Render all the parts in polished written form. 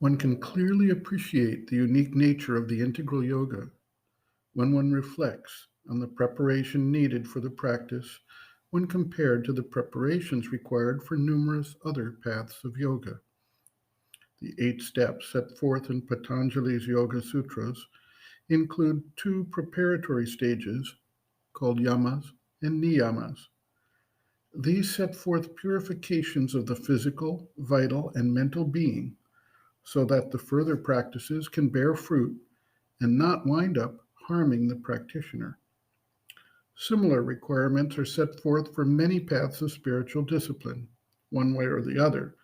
One can clearly appreciate the unique nature of the integral yoga when one reflects on the preparation needed for the practice when compared to the preparations required for numerous other paths of yoga. The 8 steps set forth in Patanjali's Yoga Sutras include 2 preparatory stages called yamas and niyamas. These set forth purifications of the physical, vital, and mental being so that the further practices can bear fruit and not wind up harming the practitioner. Similar requirements are set forth for many paths of spiritual discipline, one way or the other,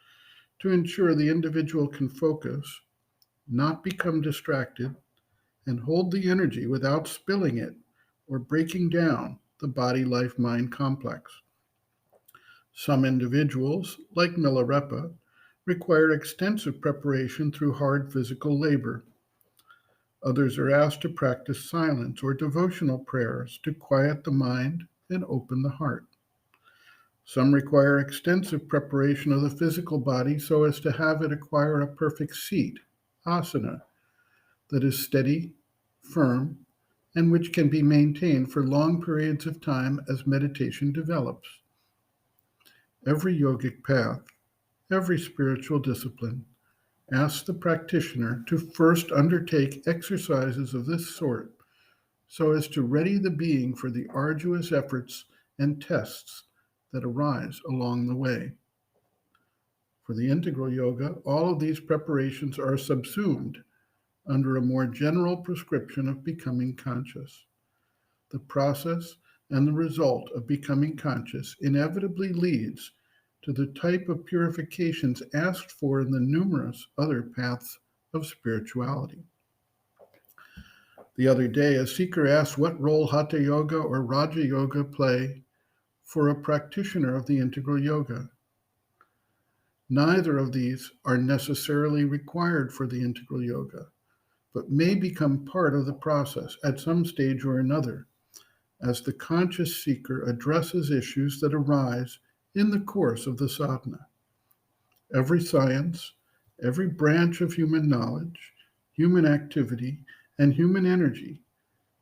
to ensure the individual can focus, not become distracted, and hold the energy without spilling it or breaking down the body life mind complex. Some individuals, like Milarepa, require extensive preparation through hard physical labor. Others are asked to practice silence or devotional prayers to quiet the mind and open the heart. Some require extensive preparation of the physical body so as to have it acquire a perfect seat, asana, that is steady, firm, and which can be maintained for long periods of time as meditation develops. Every yogic path, every spiritual discipline, asks the practitioner to first undertake exercises of this sort so as to ready the being for the arduous efforts and tests that arise along the way. For the integral yoga, all of these preparations are subsumed under a more general prescription of becoming conscious. The process and the result of becoming conscious inevitably leads to the type of purifications asked for in the numerous other paths of spirituality. The other day, a seeker asked what role Hatha Yoga or Raja Yoga play for a practitioner of the integral yoga. Neither of these are necessarily required for the integral yoga, but may become part of the process at some stage or another as the conscious seeker addresses issues that arise in the course of the sadhana. Every science, every branch of human knowledge, human activity, and human energy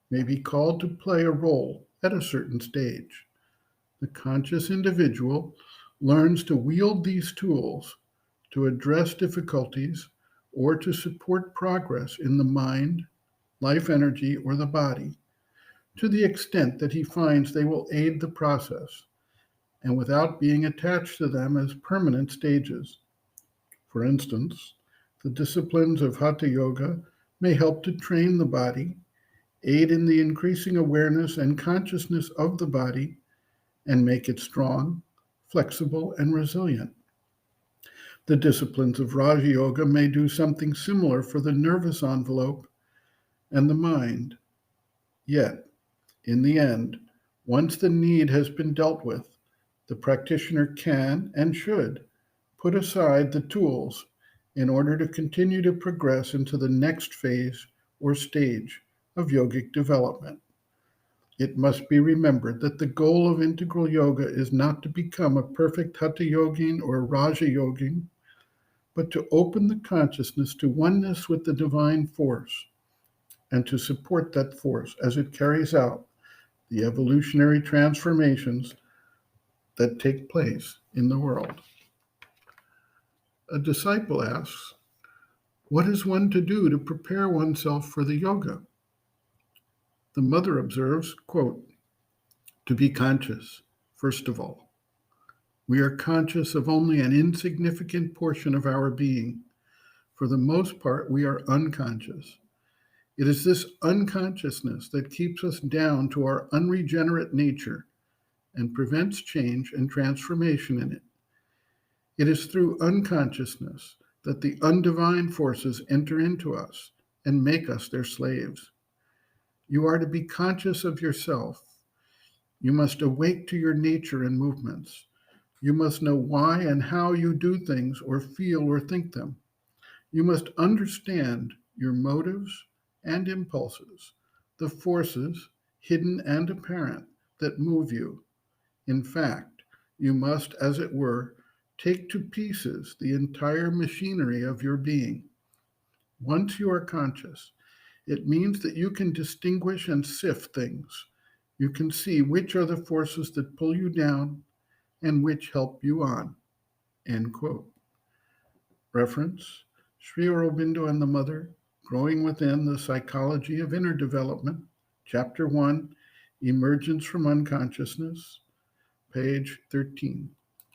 may be called to play a role at a certain stage. The conscious individual learns to wield these tools to address difficulties or to support progress in the mind, life energy, or the body to the extent that he finds they will aid the process and without being attached to them as permanent stages. For instance, the disciplines of Hatha Yoga may help to train the body, aid in the increasing awareness and consciousness of the body, and make it strong, flexible, and resilient. The disciplines of Raja Yoga may do something similar for the nervous envelope and the mind. Yet, in the end, once the need has been dealt with, the practitioner can and should put aside the tools in order to continue to progress into the next phase or stage of yogic development. It must be remembered that the goal of integral yoga is not to become a perfect Hatha yogin or Raja yogin, but to open the consciousness to oneness with the divine force and to support that force as it carries out the evolutionary transformations that take place in the world. A disciple asks, what is one to do to prepare oneself for the yoga? The mother observes, quote, to be conscious, first of all. We are conscious of only an insignificant portion of our being. For the most part, we are unconscious. It is this unconsciousness that keeps us down to our unregenerate nature and prevents change and transformation in it. It is through unconsciousness that the undivine forces enter into us and make us their slaves. You are to be conscious of yourself. You must awake to your nature and movements. You must know why and how you do things or feel or think them. You must understand your motives and impulses, the forces, hidden and apparent, that move you. In fact, you must, as it were, take to pieces the entire machinery of your being Once you are conscious, it means that you can distinguish and sift things. You can see which are the forces that pull you down and which help you on. End quote. Reference Sri Aurobindo and the Mother, Growing Within: The Psychology of Inner Development, Chapter 1, Emergence from Unconsciousness, page 13.